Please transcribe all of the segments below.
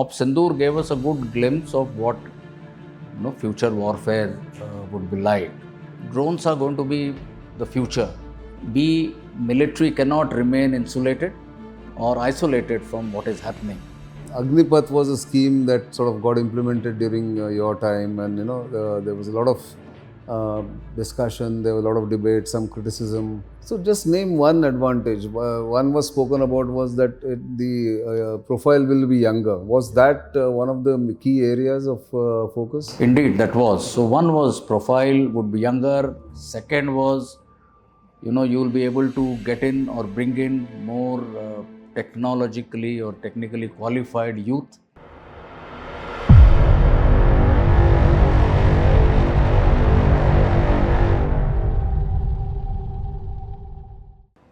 Sindoor gave us a good glimpse of what future warfare would be like. Drones are going to be the future. Military cannot remain insulated or isolated from what is happening. Agnipath was a scheme that sort of got implemented during your time, and there was a lot of discussion, there was a lot of debate, some criticism. So just name one advantage. One was spoken about was that the profile will be younger. Was that one of the key areas of focus? Indeed, that was. So one was profile would be younger. Second was, you will be able to get in or bring in more technologically or technically qualified youth.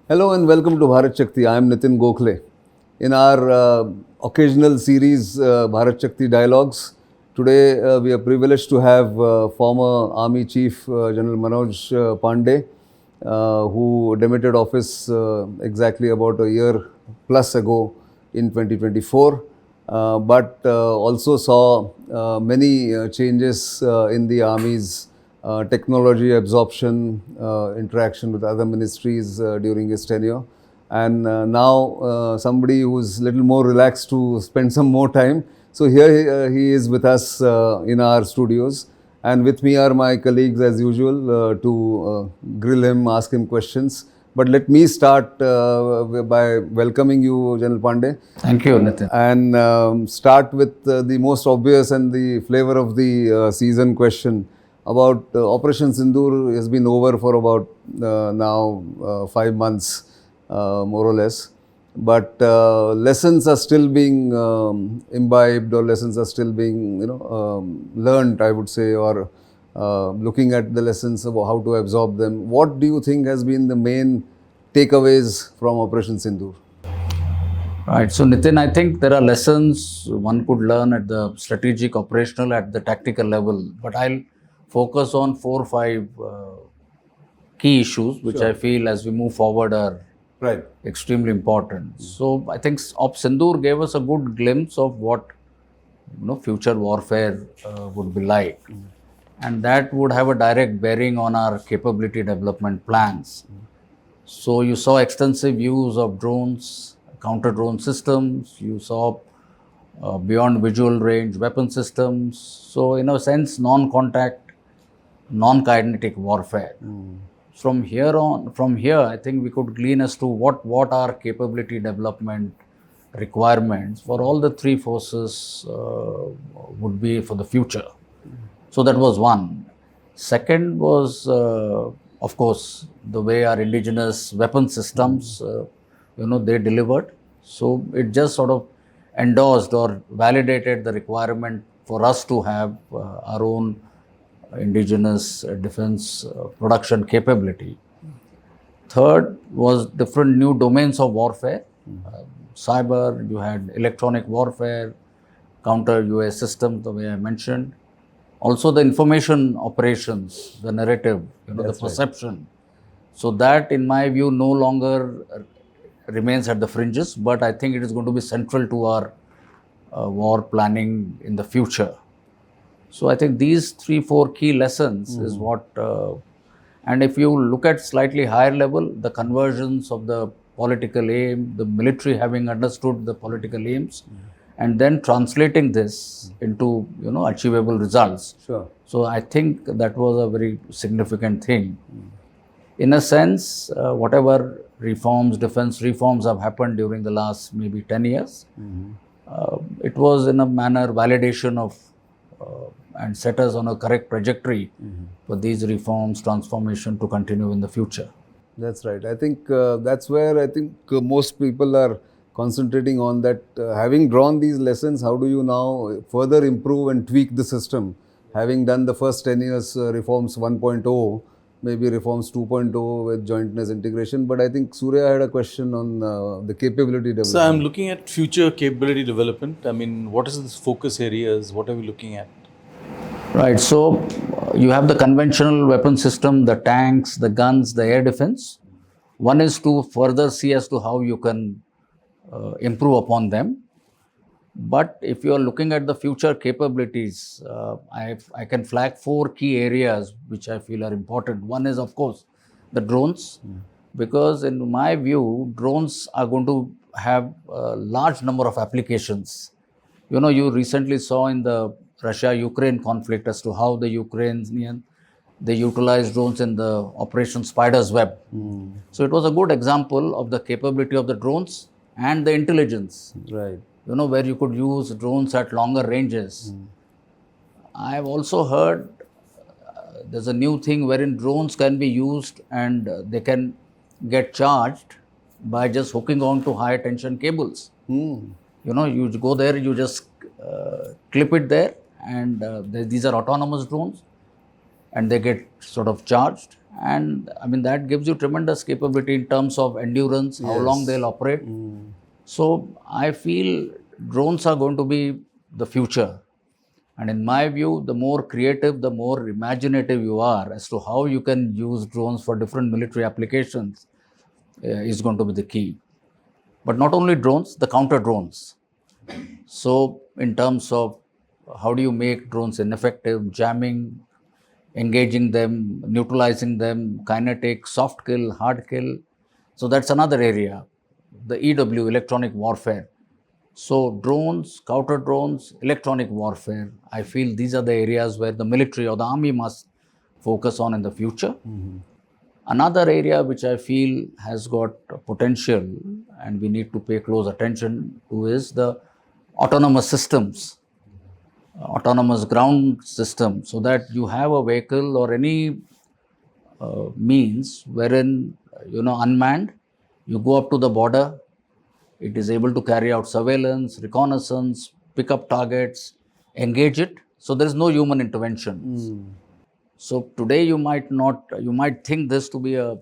Hello and welcome to BharatShakti. I am Nitin Gokhale. In our occasional series BharatShakti Dialogues, today we are privileged to have former Army Chief General Manoj Pande, who demitted office exactly about a year plus ago in 2024, but also saw many changes in the Army's technology absorption, interaction with other ministries during his tenure. And now somebody who's a little more relaxed to spend some more time. So here he is with us in our studios. And with me are my colleagues as usual to grill him, ask him questions. But let me start by welcoming you, General Pande. Thank you, Nitin. And start with the most obvious and the flavor of the season question about Operation Sindoor. Has been over for about now 5 months, more or less. But lessons are still being imbibed, or lessons are still being learned, I would say, or looking at the lessons of how to absorb them. What do you think has been the main takeaways from Operation Sindoor? Right. So, Nitin, I think there are lessons one could learn at the strategic, operational, at the tactical level. But I'll focus on 4 or 5 key issues, which I feel as we move forward are extremely important. So I think Sindoor gave us a good glimpse of what future warfare would be like, and that would have a direct bearing on our capability development plans. So you saw extensive use of drones, counter drone systems. You saw beyond visual range weapon systems. So in a sense, non-contact, non-kinetic warfare. From here, I think we could glean as to what are capability development requirements for all the 3 forces would be for the future. So that was one. Second was, of course, the way our indigenous weapon systems, they delivered. So it just sort of endorsed or validated the requirement for us to have our own indigenous defense production capability. Third was different new domains of warfare. Cyber, you had electronic warfare, counter UAS systems, the way I mentioned. Also the information operations, the narrative, the perception. So that, in my view, no longer remains at the fringes, but I think it is going to be central to our war planning in the future. So I think these 3-4 key lessons is what, and if you look at slightly higher level, the conversions of the political aim, the military having understood the political aims, and then translating this into achievable results. So I think that was a very significant thing. In a sense, whatever reforms, defense reforms have happened during the last maybe 10 years, it was in a manner validation of and set us on a correct trajectory for these reforms, transformation to continue in the future. That's right. I think that's where I think most people are concentrating on that. Having drawn these lessons, how do you now further improve and tweak the system? Having done the first 10 years reforms 1.0, maybe reforms 2.0 with jointness integration. But I think Surya had a question on the capability development. So I'm looking at future capability development. I mean, what is the focus areas? What are we looking at? Right. So you have the conventional weapon system, the tanks, the guns, the air defense. One is to further see as to how you can improve upon them. But if you are looking at the future capabilities, I can flag 4 key areas which I feel are important. One is, of course, the drones, because in my view, drones are going to have a large number of applications. You recently saw in the Russia-Ukraine conflict as to how the Ukrainian they utilized drones in the Operation Spider's Web. So it was a good example of the capability of the drones and the intelligence. Right. Where you could use drones at longer ranges. I have also heard there's a new thing wherein drones can be used and they can get charged by just hooking on to high tension cables. You go there, you just clip it there, and these are autonomous drones, and they get sort of charged. And I mean, that gives you tremendous capability in terms of endurance, how long they'll operate. So I feel drones are going to be the future. And in my view, the more creative, the more imaginative you are as to how you can use drones for different military applications is going to be the key. But not only drones, the counter drones. So in terms of how do you make drones ineffective, jamming, engaging them, neutralizing them, kinetic, soft kill, hard kill. So that's another area. The EW, electronic warfare. So drones, counter drones, electronic warfare, I feel these are the areas where the military or the army must focus on in the future. Another area which I feel has got potential and we need to pay close attention to is the autonomous systems, autonomous ground system, so that you have a vehicle or any means wherein, unmanned, you go up to the border, it is able to carry out surveillance, reconnaissance, pick up targets, engage it. So there is no human intervention. So today you might think this to be a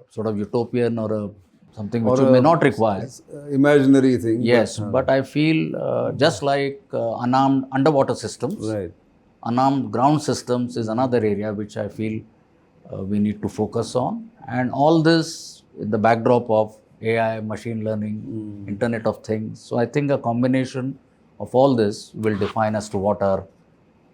sort of utopian or something which you may not require. Imaginary thing. Yes, but I feel just like unarmed underwater systems, Right. unarmed ground systems is another area which I feel we need to focus on. And all this in the backdrop of AI, machine learning, Internet of Things. So I think a combination of all this will define as to what our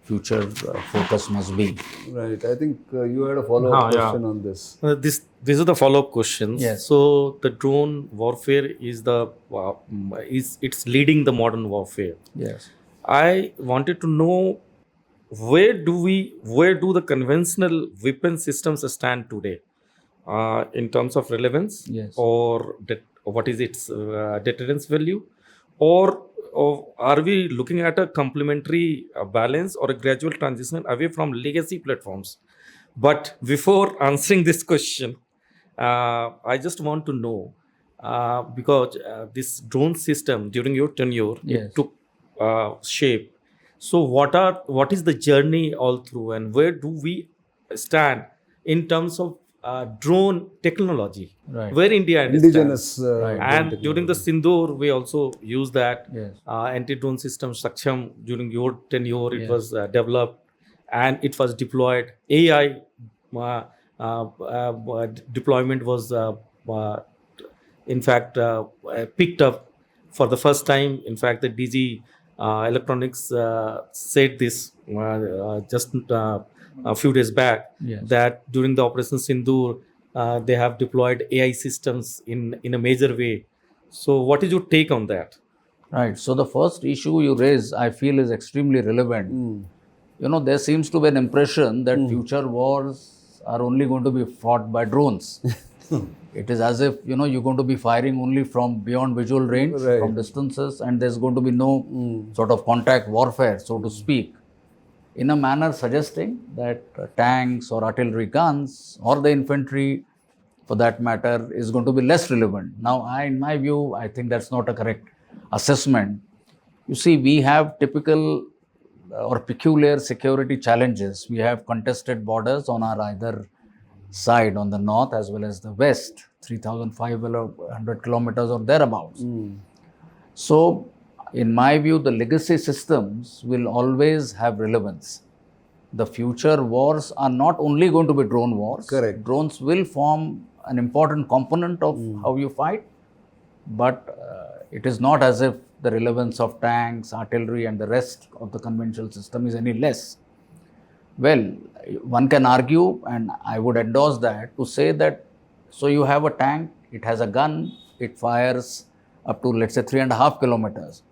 future focus must be. Right. I think you had a follow-up question on this. This is the follow-up question. Yes. So the drone warfare is it's leading the modern warfare. Yes. I wanted to know where do the conventional weapon systems stand today in terms of relevance, Yes. or what is its deterrence value, or are we looking at a complementary balance or a gradual transition away from legacy platforms? But before answering this question, I just want to know, because this drone system during your tenure, Yes. it took shape. So what is the journey all through, and where do we stand in terms of drone technology? Right. Where India stands? Indigenous. And during the Sindoor, we also use that Yes. anti-drone system Saksham. During your tenure, it Yes. was developed and it was deployed. AI deployment was, in fact, picked up for the first time. In fact, the DG Electronics said this just a few days back, Yes. that during the Operation Sindoor, they have deployed AI systems in a major way. So what is your take on that? Right. So the first issue you raise, I feel, is extremely relevant. There seems to be an impression that future wars are only going to be fought by drones. It is as if, you're going to be firing only from beyond visual range, Right. from distances, and there's going to be no sort of contact warfare, so to speak, in a manner suggesting that tanks or artillery guns or the infantry, for that matter, is going to be less relevant. Now, in my view, I think that's not a correct assessment. You see, we have typical or peculiar security challenges. We have contested borders on our either side, on the north as well as the west, 3,500 kilometers or thereabouts. So, in my view, the legacy systems will always have relevance. The future wars are not only going to be drone wars. Correct. Drones will form an important component of how you fight, but it is not as if the relevance of tanks, artillery, and the rest of the conventional system is any less. Well, one can argue, and I would endorse that, to say that, so you have a tank, it has a gun, it fires up to, let's say, 3.5 kilometers.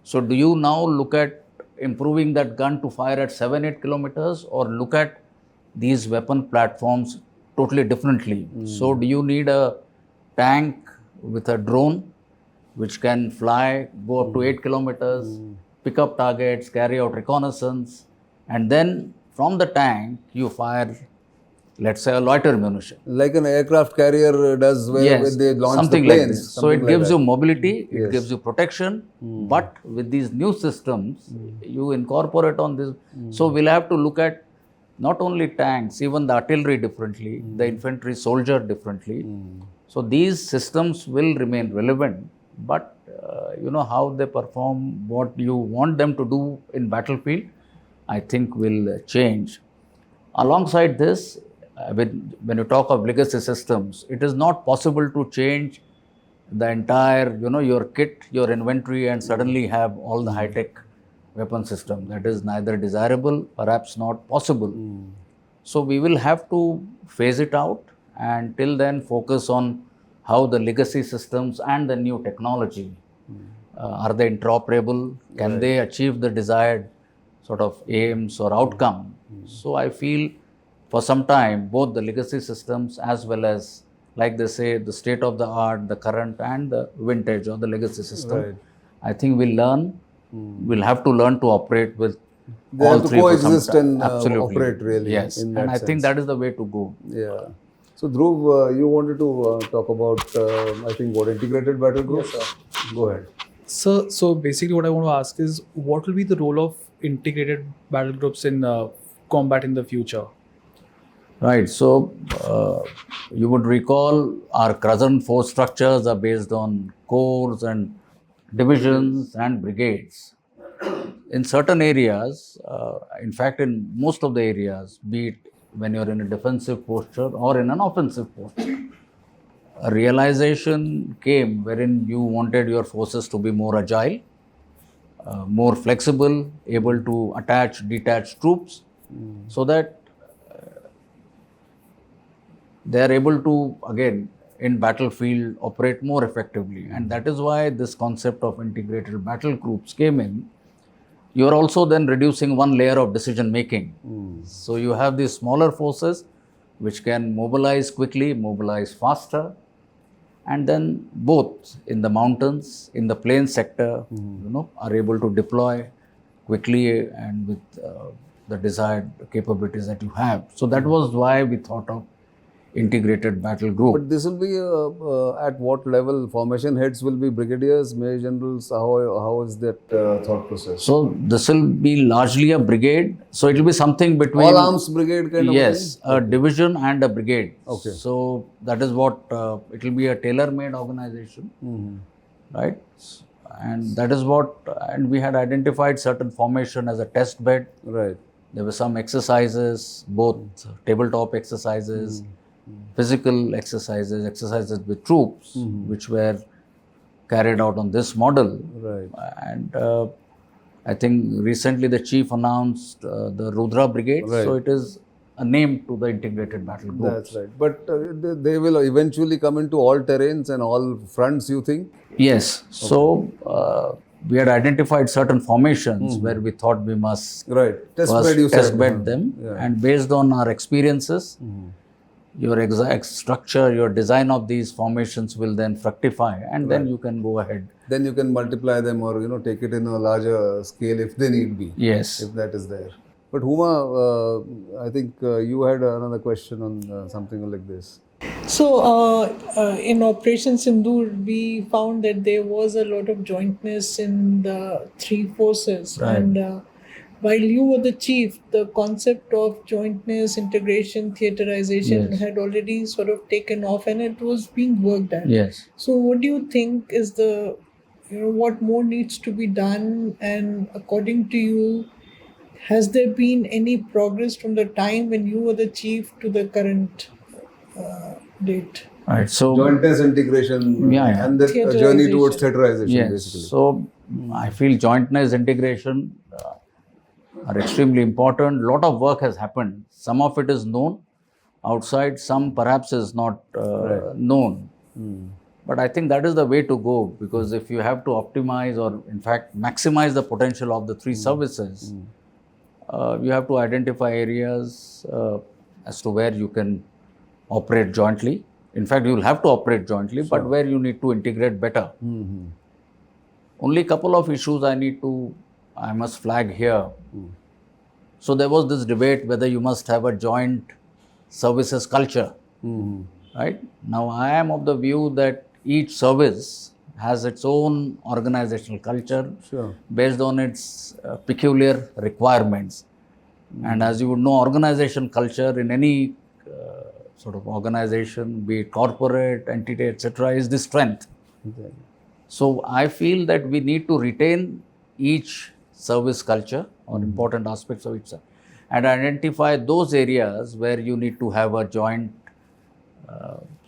So do you now look at improving that gun to fire at 7-8 kilometers, or look at these weapon platforms totally differently? So do you need a tank with a drone which can fly, go up to 8 kilometers, pick up targets, carry out reconnaissance, and then from the tank you fire, let's say, a loiter munition? Like an aircraft carrier does when they launch something the planes. like this. So it gives you mobility, it Yes. gives you protection, but with these new systems, you incorporate on this. So we'll have to look at not only tanks, even the artillery differently, the infantry soldier differently. So these systems will remain relevant, but how they perform, what you want them to do in battlefield, I think will change. Alongside this, when you talk of legacy systems, it is not possible to change the entire, your kit, your inventory, and suddenly have all the high-tech weapon system. That is neither desirable, perhaps not possible. So we will have to phase it out, and till then focus on how the legacy systems and the new technology, are they interoperable? Can they achieve the desired sort of aims or outcome? So I feel for some time, both the legacy systems as well as, like they say, the state of the art, the current and the vintage or the legacy system, I think we'll have to learn to operate with They all have to three for some coexist time. and Absolutely. operate really. Yes, in and that I think sense. that is the way to go. Yeah. So Dhruv, you wanted to talk about, I think, what, integrated battle groups? Yes, Go ahead. So basically what I want to ask is, what will be the role of integrated battle groups in combat in the future? Right. So you would recall our present force structures are based on corps and divisions and brigades. In certain areas, in fact, in most of the areas, be it when you're in a defensive posture or in an offensive posture, a realization came wherein you wanted your forces to be more agile, more flexible, able to attach, detach troops, so that they are able to, again, in battlefield, operate more effectively. And that is why this concept of integrated battle groups came in. You are also then reducing one layer of decision making. So you have these smaller forces which can mobilize quickly, mobilize faster, and then both in the mountains, in the plain sector, are able to deploy quickly and with the desired capabilities that you have. So that was why we thought of integrated battle group. But this will be at what level? Formation heads will be brigadiers, major generals. How is that thought process? So this will be largely a brigade. So it will be something between all arms brigade kind of yes, a thing? a division and a brigade. Okay. So that is what it will be, a tailor-made organization, right? And that is what, and we had identified certain formation as a test bed. Right. There were some exercises, both tabletop exercises, physical exercises, exercises with troops, which were carried out on this model. Right. And I think recently the chief announced the Rudra Brigade, Right. so it is a name to the integrated battle group. That's right. But they will eventually come into all terrains and all fronts, you think? Yes. So we had identified certain formations where we thought we must Right. Test first bed, you test said. bed them, and based on our experiences, your exact structure, your design of these formations will then fructify, and then you can go ahead. Then you can multiply them or take it in a larger scale if they need be. Yes. If that is there. But Huma, I think you had another question on something like this. So, in Operation Sindoor, we found that there was a lot of jointness in the three forces. Right. And while you were the chief, the concept of jointness, integration, theaterization Yes. had already sort of taken off, and it was being worked at. Yes. So, what do you think is the, what more needs to be done? And according to you, has there been any progress from the time when you were the chief to the current date? Right. So Jointness, integration, Yeah. and the journey towards theaterization, yes. basically. So I feel jointness, integration are extremely important. Lot of work has happened. Some of it is known outside, some perhaps is not known. But I think that is the way to go, because if you have to optimize or in fact maximize the potential of the three services, you have to identify areas as to where you can operate jointly. In fact, you will have to operate jointly, but where you need to integrate better. Only couple of issues I must flag here. So there was this debate whether you must have a joint services culture. Right? Now I am of the view that each service has its own organizational culture based on its peculiar requirements. And as you would know, organization culture in any sort of organization, be it corporate, entity, etc., is the strength. So I feel that we need to retain each service culture or important aspects of it and identify those areas where you need to have a joint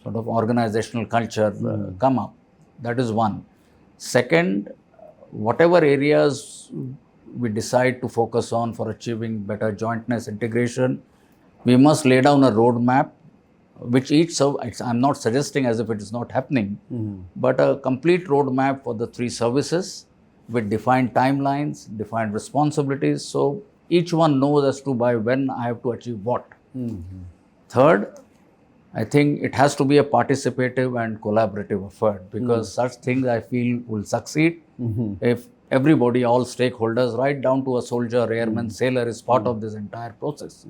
sort of organizational culture come up. That is one. Second, whatever areas we decide to focus on for achieving better jointness, integration, we must lay down a roadmap, which I'm not suggesting as if it is not happening, but a complete roadmap for the three services with defined timelines, defined responsibilities, so each one knows as to by when I have to achieve what. Third, I think it has to be a participative and collaborative effort, because such things I feel will succeed if everybody, all stakeholders, right down to a soldier, airman, sailor is part of this entire process,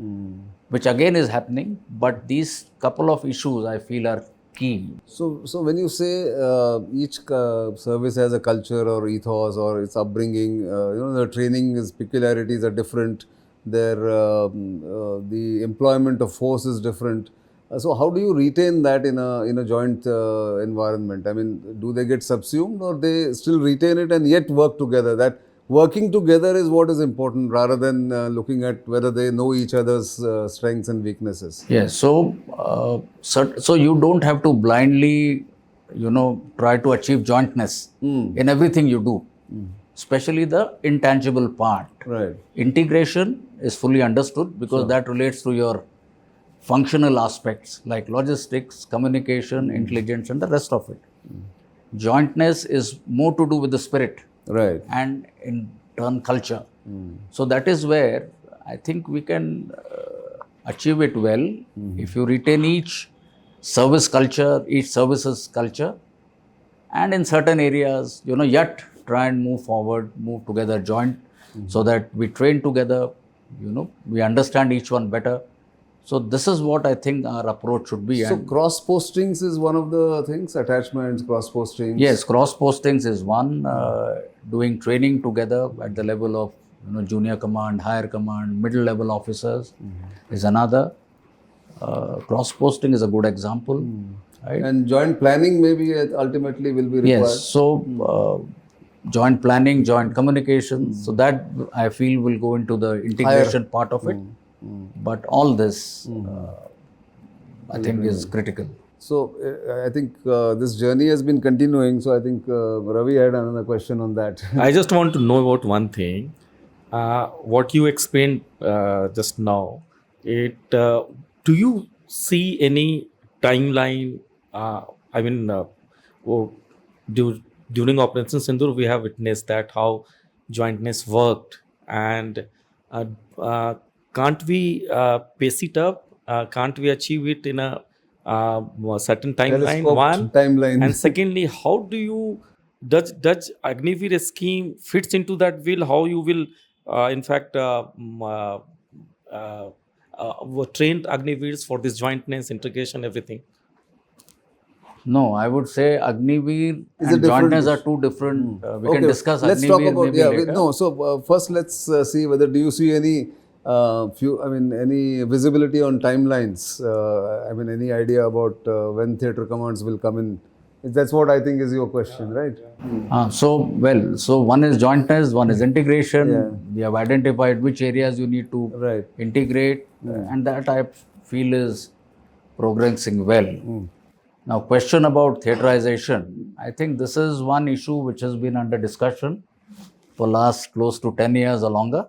which again is happening. But these couple of issues I feel are key. So when you say each service has a culture or ethos or its upbringing, the training peculiarities are different. The employment of force is different. So how do you retain that in a joint environment? I mean, do they get subsumed or they still retain it and yet work together? That working together is what is important, rather than looking at whether they know each other's strengths and weaknesses. Yes. So you don't have to blindly, try to achieve jointness in everything you do, especially the intangible part. Right. Integration is fully understood because that relates to your functional aspects like logistics, communication, intelligence, and the rest of it. Jointness is more to do with the spirit, right, and in turn culture. So that is where I think we can achieve it well if you retain each service culture, each services culture, and in certain areas, yet try and move forward, move together joint, so that we train together, we understand each one better. So this is what I think our approach should be. So cross postings is one of the things, attachments, cross postings. Yes, cross postings is one. Doing training together at the level of junior command, higher command, middle level officers is another. Cross posting is a good example. Right? And joint planning maybe ultimately will be required. Yes, so joint planning, joint communication. So that I feel will go into the integration part of it. But all this, I think, is critical. So, I think this journey has been continuing. So, I think Ravi had another question on that. I just want to know about one thing. What you explained just now, do you see any timeline? During Operation Sindoor, we have witnessed that how jointness worked, and can't we pace it up? Can't we achieve it in a certain timeline? One timeline. And secondly, how do you does Agniveer scheme fits into that will? How you will, trained Agniveers for this jointness, integration, everything? No, I would say Agniveer and jointness are two different. We can discuss Agniveer. Let's talk about later. So first, let's see whether do you see any any visibility on timelines? Any idea about when theatre commands will come in? That's what I think is your question, right? So one is jointness, one is integration. We have identified which areas you need to integrate, and that I feel is progressing well. Now, question about theaterization. I think this is one issue which has been under discussion. for last close to 10 years or longer.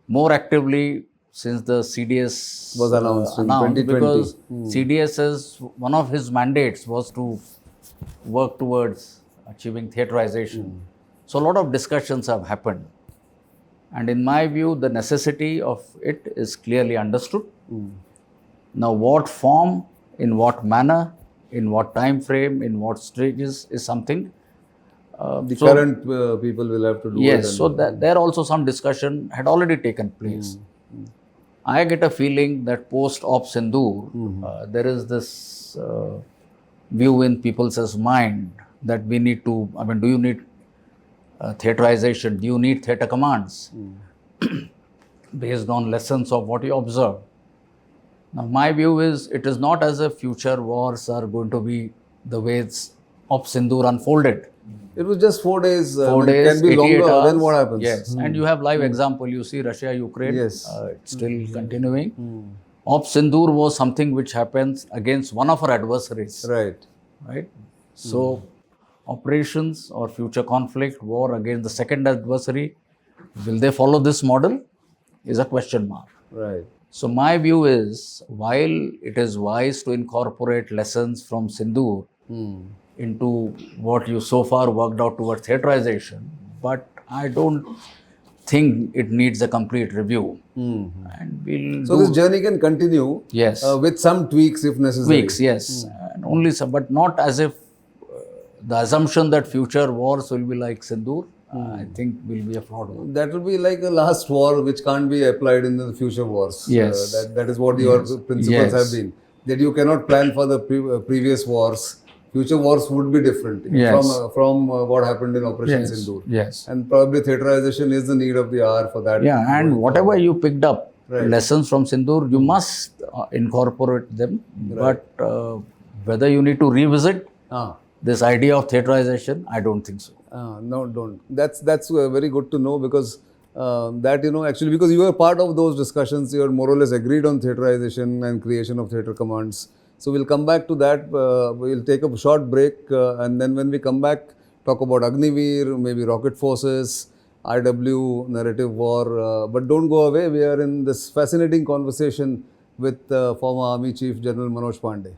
More actively since the CDS Was announced in 2020. because CDS is one of his mandates was to work towards achieving theaterization. So a lot of discussions have happened. And in my view, the necessity of it is clearly understood. Now, what form, in what manner, in what time frame, in what stages is something. The so- current people will have to do it. Yes, and- so there also some discussion had already taken place. I get a feeling that post Op Sindoor, there is this view in people's mind that we need to, I mean, do you need theaterization? Do you need theatre commands based on lessons of what you observe? Now, my view is it is not as if future wars are going to be the way Op Sindoor unfolded. It was just 4 days. 4 It days, can be 88 longer. hours. Then what happens? Yes, and you have live example. You see Russia, Ukraine. Yes. It's still continuing. Op Sindoor was something which happens against one of our adversaries. Right. Right. So, operations or future conflict, war against the second adversary, will they follow this model? Is a question mark. Right. So, my view is while it is wise to incorporate lessons from Sindoor into what you so far worked out towards theaterization, but I don't think it needs a complete review. And we'll So do this journey can continue. Yes. With some tweaks if necessary. tweaks, yes, and only some, but not as if the assumption that future wars will be like Sindoor, I think will be a flawed one. That will be like a last war which can't be applied in the future wars. Yes. That is what your principles Yes. have been. That you cannot plan for the previous wars. Future wars would be different Yes. from what happened in Operation Yes, Sindoor. yes. And probably theaterization is the need of the hour for that. Yeah, and whatever you picked up, Right. lessons from Sindoor, you must incorporate them. But whether you need to revisit Ah. this idea of theaterization, I don't think so. No, don't. That's very good to know because that actually because you were part of those discussions, you are more or less agreed on theaterization and creation of theatre commands. So we'll come back to that. We'll take a short break and then when we come back, talk about Agniveer, maybe rocket forces, IW, narrative war. But don't go away. We are in this fascinating conversation with former Army Chief General Manoj Pande.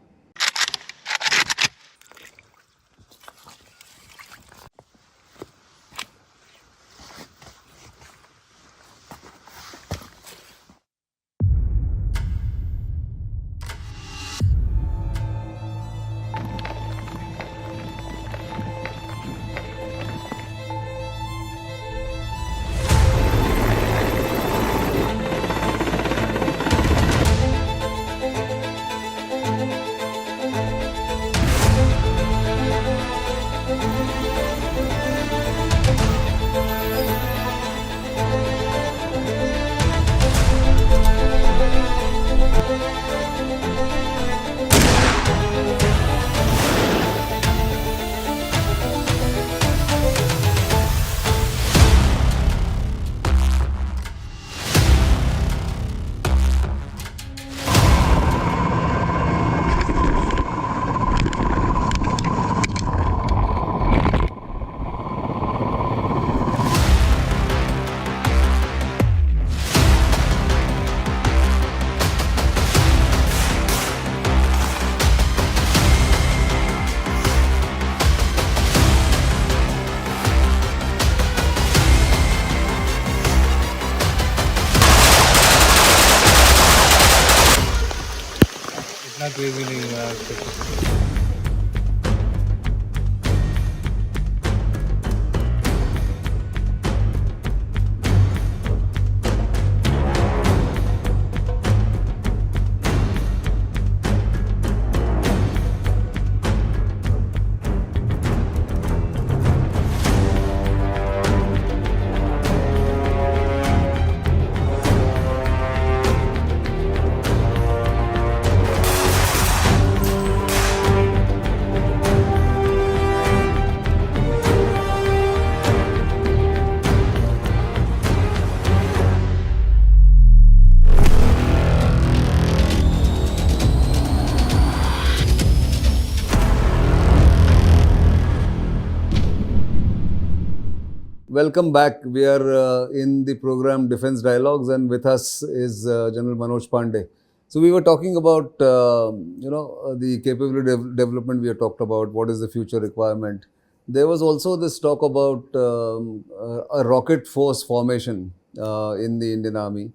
Welcome back. We are in the program Defense Dialogues, and with us is General Manoj Pande. So we were talking about, the capability development we have talked about, what is the future requirement. There was also this talk about a rocket force formation in the Indian Army.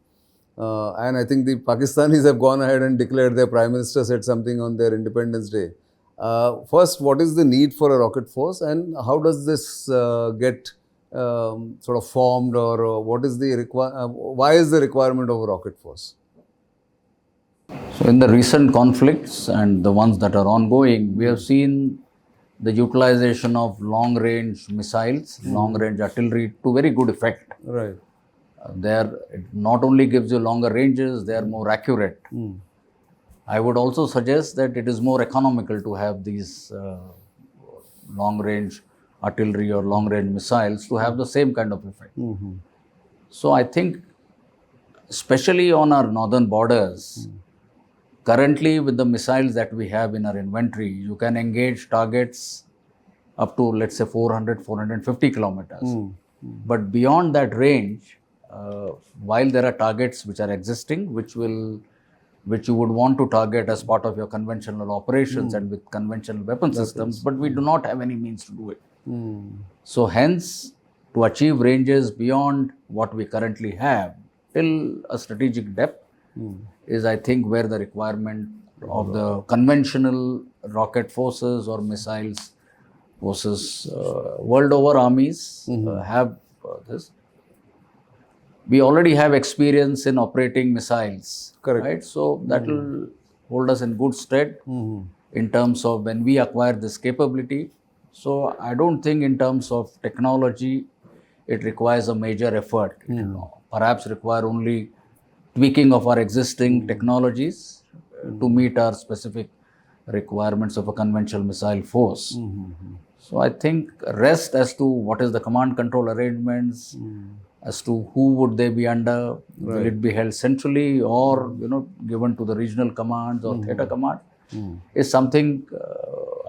And I think the Pakistanis have gone ahead and declared, their Prime Minister said something on their Independence Day. First, what is the need for a rocket force, and how does this get sort of formed, or what is the why is the requirement of a rocket force? So in the recent conflicts and the ones that are ongoing, we have seen the utilization of long-range missiles, long-range artillery to very good effect. Right. It not only gives you longer ranges, they are more accurate. I would also suggest that it is more economical to have these long-range artillery or long-range missiles to have the same kind of effect. So I think, especially on our northern borders, currently with the missiles that we have in our inventory, you can engage targets up to, let's say, 400, 450 kilometers. But beyond that range, while there are targets which are existing, which you would want to target as part of your conventional operations and with conventional weapon systems, but we do not have any means to do it. So hence, to achieve ranges beyond what we currently have, till a strategic depth, is, I think, where the requirement of the conventional rocket forces or missiles forces world over armies have this. We already have experience in operating missiles. Correct. Right? So that will hold us in good stead in terms of when we acquire this capability. So I don't think in terms of technology, it requires a major effort. It will perhaps require only tweaking of our existing technologies to meet our specific requirements of a conventional missile force. So I think rest as to what is the command control arrangements, as to who would they be under, will it be held centrally or given to the regional commands or theatre command, is something,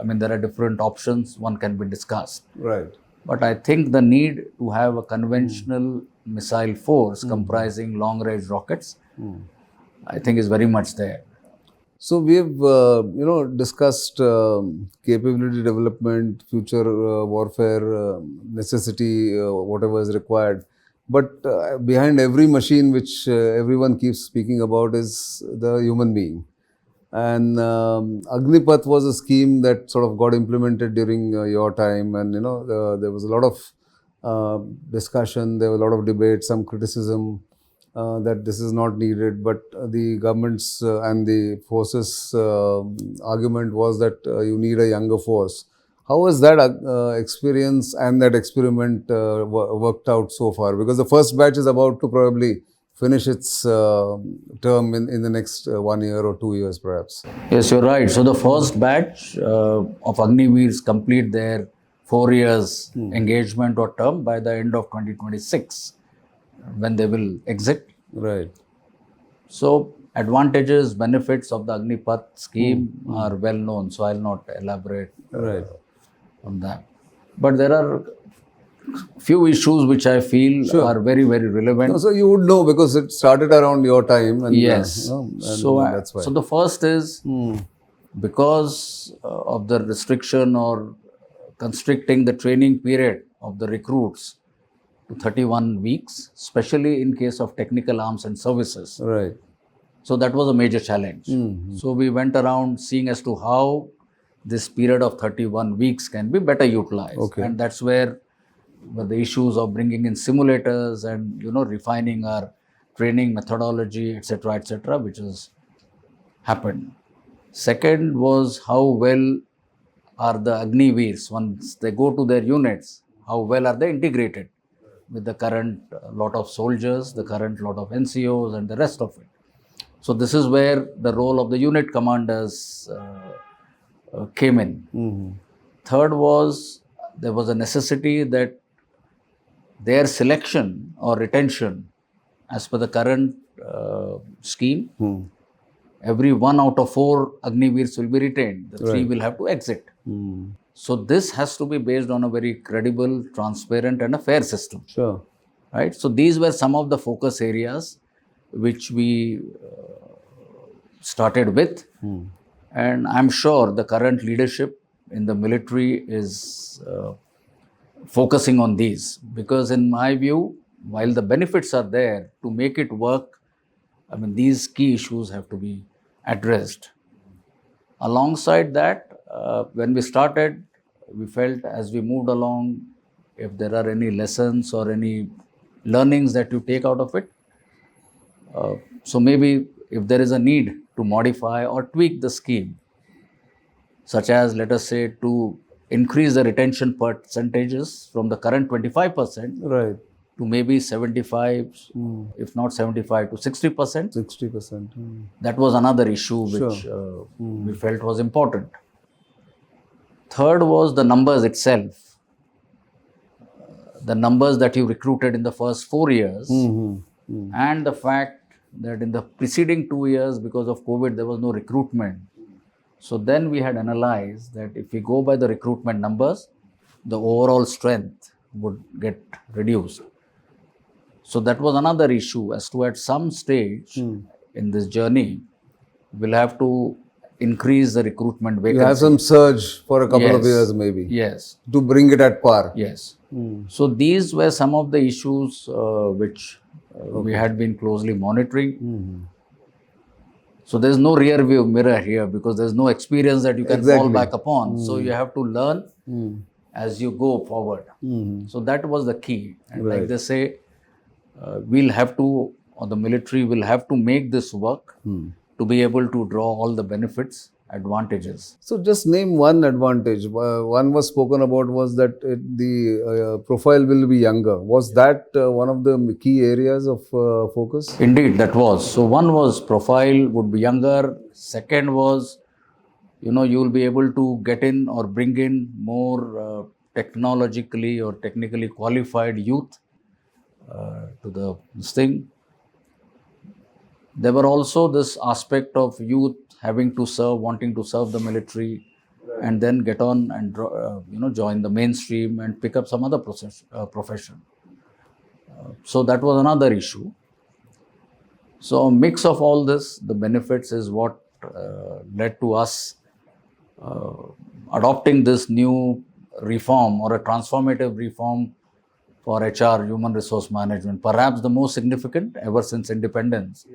there are different options, one can be discussed. Right. But I think the need to have a conventional missile force comprising long-range rockets, I think is very much there. So we have, discussed capability development, future warfare, necessity, whatever is required. But behind every machine which everyone keeps speaking about is the human being. And Agnipath was a scheme that sort of got implemented during your time, and there was a lot of discussion, there was a lot of debate, some criticism that this is not needed. But the government's and the forces' argument was that you need a younger force. How has that experience and that experiment worked out so far? Because the first batch is about to probably finish its term in the next 1 year or 2 years perhaps. Yes, you're right. So the first batch of Agniveers complete their 4 years engagement or term by the end of 2026, when they will exit. Right. So advantages, benefits of the Agnipath scheme are well known, so I'll not elaborate on that. But there are few issues which I feel are very, very relevant. No, so you would know because it started around your time. And, yes. and that's why. So the first is because of the restriction or constricting the training period of the recruits to 31 weeks, especially in case of technical arms and services. Right. So that was a major challenge. So we went around seeing as to how this period of 31 weeks can be better utilized. Okay. And that's where the issues of bringing in simulators and refining our training methodology, etc., which has happened. Second was how well are the Agniveers, once they go to their units, how well are they integrated with the current lot of soldiers, the current lot of NCOs and the rest of it. So this is where the role of the unit commanders came in. Third was, there was a necessity that their selection or retention, as per the current scheme, every 1 out of 4 Agniveers will be retained. The 3 will have to exit. So this has to be based on a very credible, transparent and a fair system. Sure. Right? So these were some of the focus areas which we started with. And I'm sure the current leadership in the military is focusing on these, because in my view, while the benefits are there, to make it work, I mean, these key issues have to be addressed. Alongside that, when we started, we felt as we moved along, if there are any lessons or any learnings that you take out of it, so maybe if there is a need to modify or tweak the scheme, such as, let us say, to increase the retention percentages from the current 25% Right. to maybe 75, if not 75 to 60%. 60%. That was another issue which we felt was important. Third was the numbers itself. The numbers that you recruited in the first 4 years, and the fact that in the preceding 2 years, because of COVID, there was no recruitment. So then we had analyzed that if we go by the recruitment numbers, the overall strength would get reduced. So that was another issue as to at some stage in this journey, we'll have to increase the recruitment vacancy. You have some surge for a couple of Yes. years maybe Yes, to bring it at par. yes. So these were some of the issues which we had been closely monitoring. So there's no rear view mirror here, because there's no experience that you can fall Exactly. back upon. So you have to learn as you go forward. So that was the key. And like they say, we'll have to, or the military will have to make this work to be able to draw all the benefits, advantages. So just name one advantage. One was spoken about was that the profile will be younger. Was that one of the key areas of focus? Indeed, that was. So one was profile would be younger. Second was, you will be able to get in or bring in more technologically or technically qualified youth to this thing. There were also this aspect of youth having to serve, wanting to serve the military, and then get on and join the mainstream and pick up some other profession. So that was another issue. So a mix of all this, the benefits is what led to us adopting this new reform or a transformative reform for HR, human resource management, perhaps the most significant ever since independence.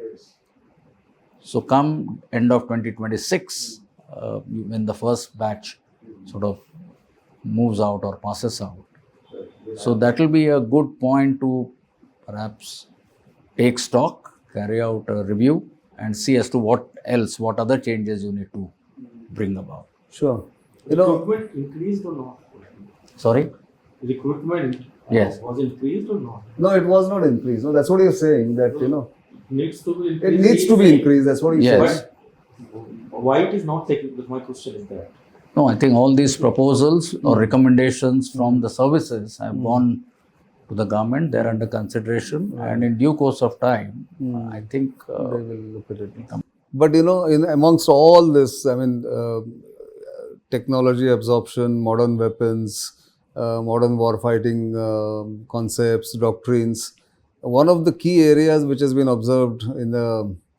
So come end of 2026, when the first batch sort of moves out or passes out. So that will be a good point to perhaps take stock, carry out a review and see as to what other changes you need to bring about. Sure. Recruitment increased or not? Sorry? Recruitment Yes. was increased or not? No, it was not increased. No, that's what you're saying, that, Needs to be it increased. needs to be increased. That's what you Yes. said. But why it is not taken? Because my question is that. No, I think all these proposals or recommendations from the services have gone to the government. They're under consideration, and in due course of time, I think They will look at it. But in amongst all this, I mean, technology absorption, modern weapons, modern warfighting concepts, doctrines. One of the key areas which has been observed in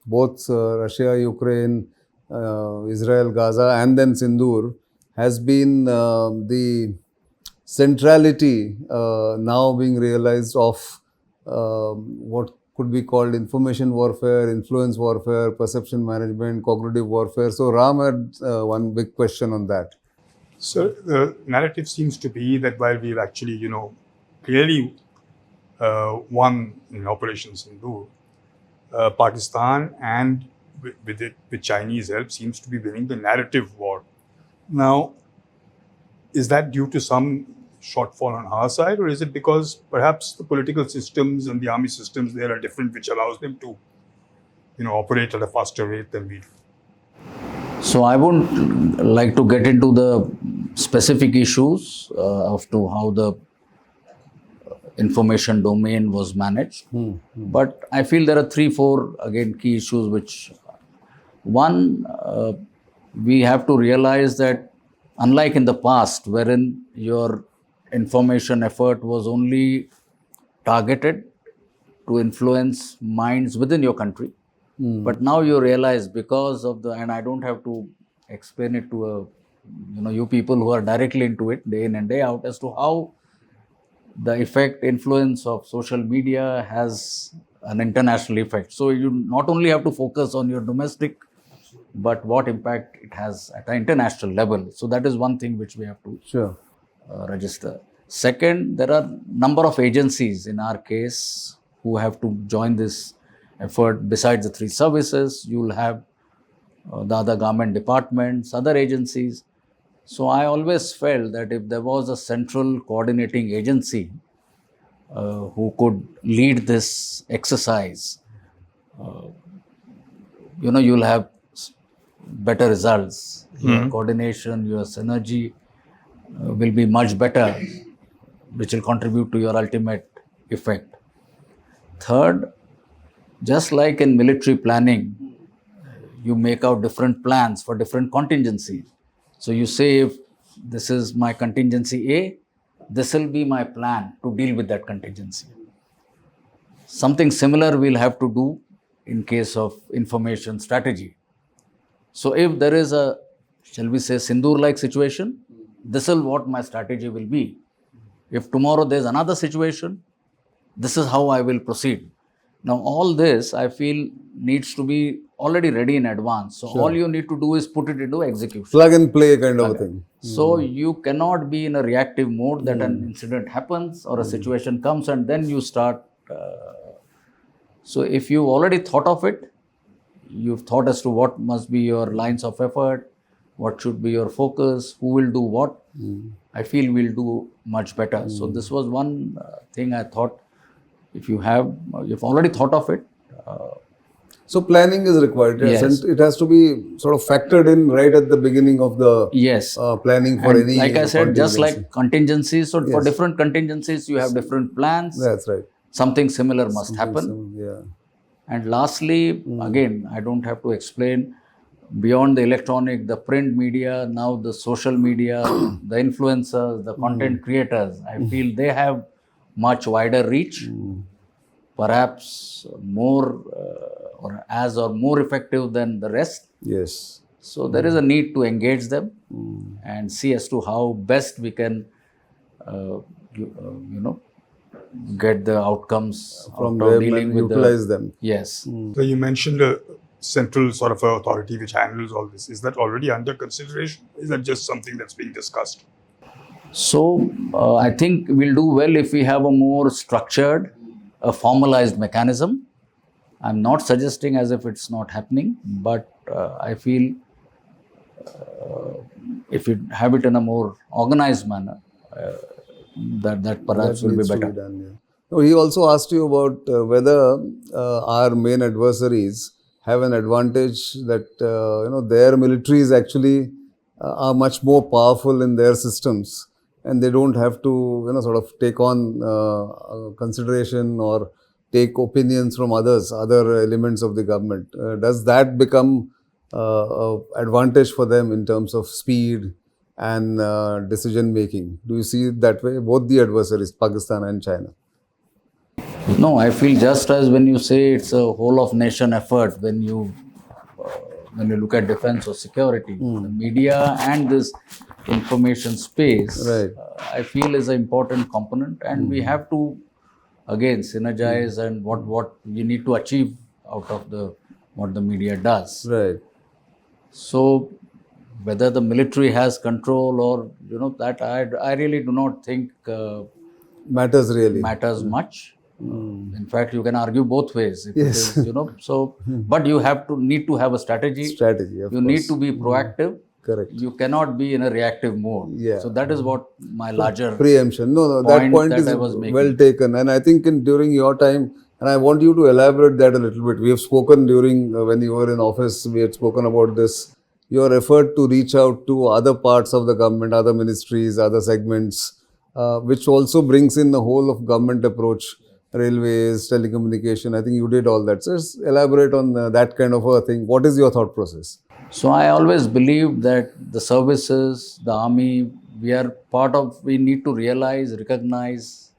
both Russia, Ukraine, Israel, Gaza, and then Sindoor has been the centrality now being realized of what could be called information warfare, influence warfare, perception management, cognitive warfare. So Ram had one big question on that. So the narrative seems to be that while we've actually, clearly won in Operation Sindoor, Pakistan and with Chinese help seems to be winning the narrative war. Now, is that due to some shortfall on our side, or is it because perhaps the political systems and the army systems there are different, which allows them to, operate at a faster rate than we do? so. I wouldn't like to get into the specific issues of to how the information domain was managed, but I feel there are 3-4 again key issues. Which one, we have to realize that unlike in the past, wherein your information effort was only targeted to influence minds within your country. But now you realize, because of the, and I don't have to explain it to you people who are directly into it day in and day out, as to how the influence of social media has an international effect. So you not only have to focus on your domestic, but what impact it has at an international level. So that is one thing which we have to Sure. register. Second, there are number of agencies in our case who have to join this effort. Besides the 3 services, you will have the other government departments, other agencies. So I always felt that if there was a central coordinating agency who could lead this exercise, you'll have better results. Your coordination, your synergy will be much better, which will contribute to your ultimate effect. Third, just like in military planning, you make out different plans for different contingencies. So you say, if this is my contingency A, this will be my plan to deal with that contingency. Something similar we'll have to do in case of information strategy. So if there is a, shall we say, Sindoor-like situation, this is what my strategy will be. If tomorrow there's another situation, this is how I will proceed. Now, all this, I feel, needs to be already ready in advance. So all you need to do is put it into execution. Plug and play kind of a thing. So you cannot be in a reactive mode that an incident happens or a situation comes and then you start. So if you've already thought of it, you've thought as to what must be your lines of effort, what should be your focus, who will do what, I feel we'll do much better. So this was one thing I thought, if you've already thought of it. So planning is required. Yes. Yes. And it has to be sort of factored in right at the beginning of the Yes. planning for And any. like I said, just contingency. like contingencies, so for Yes. different contingencies, you have different plans. That's right. Something similar must happen. Yeah. And lastly, again, I don't have to explain, beyond the electronic, the print media, now the social media, the influencers, the content creators, I feel they have much wider reach, perhaps more more effective than the rest. Yes. So there is a need to engage them and see as to how best we can, get the outcomes From out of them dealing and with utilize them. Yes. So you mentioned a central sort of authority which handles all this. Is that already under consideration? Is that just something that's being discussed? So I think we'll do well if we have a more structured, a formalized mechanism. I'm not suggesting as if it's not happening, but I feel if we have it in a more organized manner, that perhaps will be needs to better. done, yeah. No, he also asked you about whether our main adversaries have an advantage that their militaries actually are much more powerful in their systems, and they don't have to sort of take on consideration or take opinions from other elements of the government. Does that become advantage for them in terms of speed and decision making? Do you see it that way, both the adversaries, Pakistan and China? No, I feel just as when you say it's a whole of nation effort, when you look at defense or security, the media and this information space, Right. I feel is an important component, and we have to again synergize and what you need to achieve out of what the media does. Right. So whether the military has control or that I really do not think Matters really. matters much. In fact, you can argue both ways. If Yes. it is, so but you need to have a strategy. Strategy, of You course. need to be proactive. Correct. You cannot be in a reactive mode. Yeah. So that is what my larger Preemption. No, that point that is I was making. well taken. And I think during your time, and I want you to elaborate that a little bit. We have spoken during, when you were in office, we had spoken about this, your effort to reach out to other parts of the government, other ministries, other segments, which also brings in the whole of government approach, railways, telecommunication. I think you did all that. So just elaborate on that kind of a thing. What is your thought process? So I always believe that the services, the army, we are part of, we need to realize, recognize,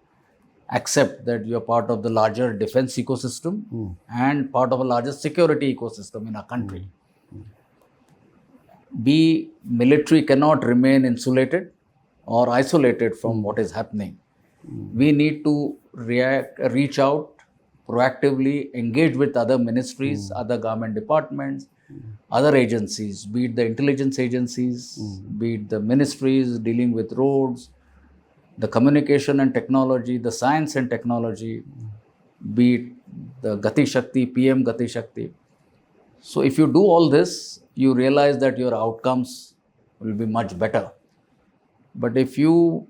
accept that you are part of the larger defense ecosystem and part of a larger security ecosystem in our country. Military cannot remain insulated or isolated from what is happening. We need to reach out proactively, engage with other ministries, other government departments, other agencies, be it the intelligence agencies, be it the ministries dealing with roads, the communication and technology, the science and technology, be it the Gati Shakti, PM Gati Shakti. So if you do all this, you realize that your outcomes will be much better. But if you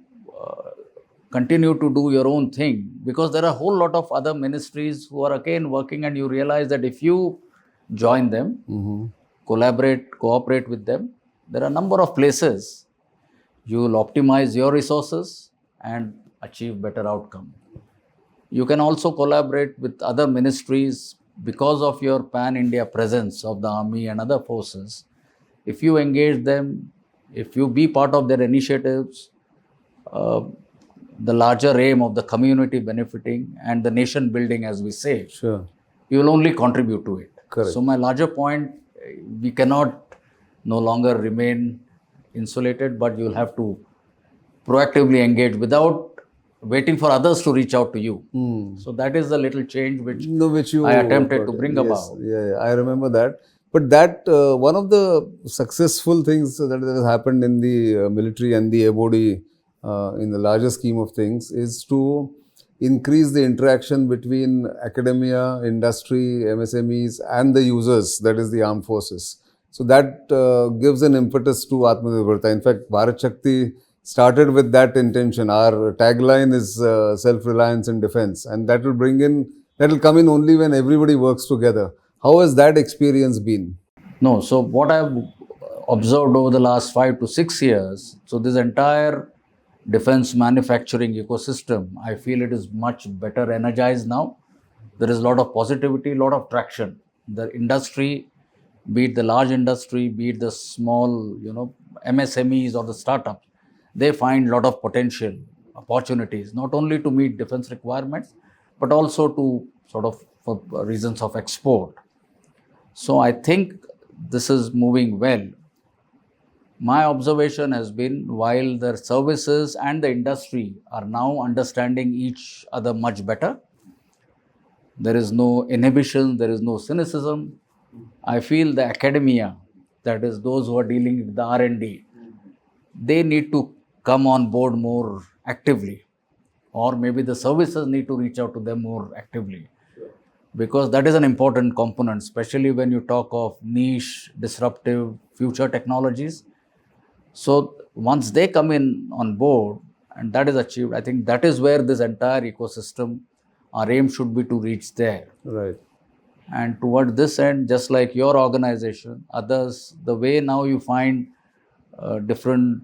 continue to do your own thing, because there are a whole lot of other ministries who are again working, and you realize that if you join them, collaborate, cooperate with them, there are a number of places you will optimize your resources and achieve better outcome. You can also collaborate with other ministries because of your pan-India presence of the army and other forces. If you engage them, if you be part of their initiatives, the larger aim of the community benefiting and the nation building, as we say, Sure. you will only contribute to it. Correct. So my larger point, we cannot no longer remain insulated, but you will have to proactively engage without waiting for others to reach out to you. So that is the little change which Which I attempted to bring yes, about. Yeah, I remember that. But that one of the successful things that has happened in the military and the MOD in the larger scheme of things is to increase the interaction between academia, industry, MSMEs and the users, that is the armed forces. So that gives an impetus to Atmanirbharta. In fact, BharatShakti started with that intention. Our tagline is self-reliance and defense, and that will come in only when everybody works together. How has that experience been? No, so what I've observed over the last 5 to 6 years, so this entire defense manufacturing ecosystem, I feel it is much better energized now. There is a lot of positivity, a lot of traction. The industry, be it the large industry, be it the small, MSMEs or the startups, they find a lot of potential, opportunities, not only to meet defense requirements, but also to sort of for reasons of export. So I think this is moving well. My observation has been, while the services and the industry are now understanding each other much better, there is no inhibition, there is no cynicism. I feel the academia, that is those who are dealing with the R&D, they need to come on board more actively, or maybe the services need to reach out to them more actively, because that is an important component, especially when you talk of niche, disruptive, future technologies. So once they come in on board and that is achieved, I think that is where this entire ecosystem, our aim should be to reach there. Right. And toward this end, just like your organization, others, the way now you find different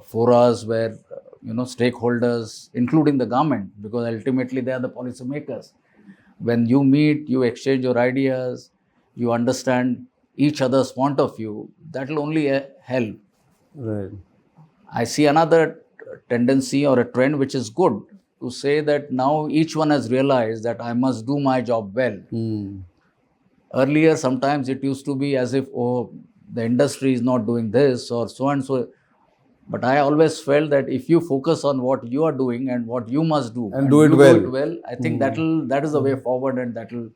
forums where stakeholders, including the government, because ultimately they are the policy makers. When you meet, you exchange your ideas, you understand each other's point of view, that will only help. Right. I see another tendency or a trend which is good, to say that now each one has realized that I must do my job well. Earlier, sometimes it used to be as if, the industry is not doing this or so and so. But I always felt that if you focus on what you are doing and what you must do, And do it you well. do it well, I think that is the way forward, and that will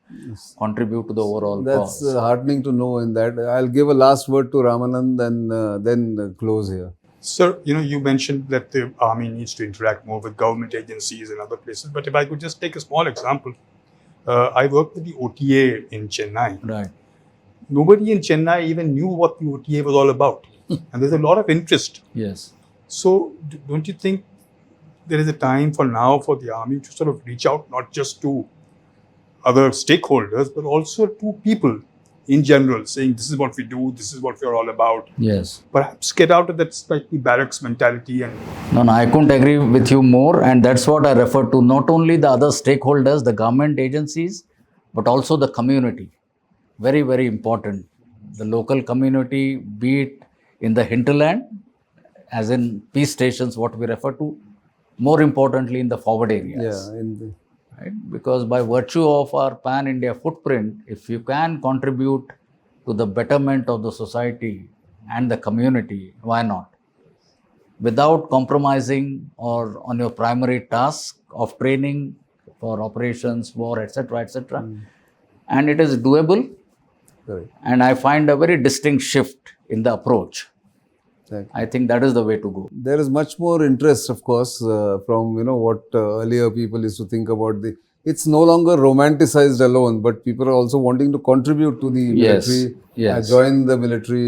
contribute to the overall That's cause. heartening to know in that. I'll give a last word to Ramanand and then close here. Sir, you mentioned that the army needs to interact more with government agencies and other places. But if I could just take a small example, I worked with the OTA in Chennai. Right. Nobody in Chennai even knew what the OTA was all about. And there's a lot of interest. Yes. So don't you think there is a time for now for the army to sort of reach out, not just to other stakeholders, but also to people in general, saying this is what we do, this is what we're all about. Yes. Perhaps get out of that slightly barracks mentality and No, I couldn't agree with you more, and that's what I refer to, not only the other stakeholders, the government agencies, but also the community. Very, very important. the local community, be it in the hinterland, as in peace stations, what we refer to, more importantly in the forward areas. Yeah, in the, Right? Because by virtue of our pan-India footprint, if you can contribute to the betterment of the society and the community, why not? Without compromising or on your primary task of training for operations, war, etc., etc. And it is doable. correct. And I find a very distinct shift in the approach. Exactly. I think that is the way to go. There is much more interest, of course, from what earlier people used to think about the. It's no longer romanticized alone, but people are also wanting to contribute to the Yes, military, yes. join the military,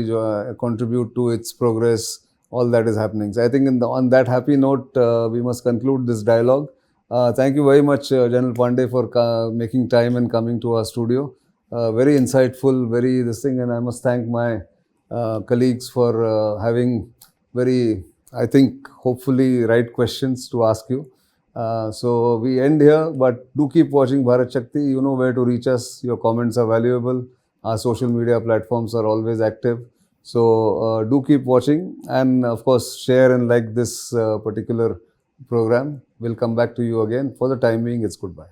contribute to its progress. All that is happening. So I think on that happy note, we must conclude this dialogue. Thank you very much, General Pande, for making time and coming to our studio. Very insightful, very this thing, and I must thank my colleagues for having very, I think, hopefully right questions to ask you. So we end here, but do keep watching Bharat Shakti. You know where to reach us. Your comments are valuable. Our social media platforms are always active. So do keep watching, and of course share and like this particular program. We'll come back to you again. For the time being, it's goodbye.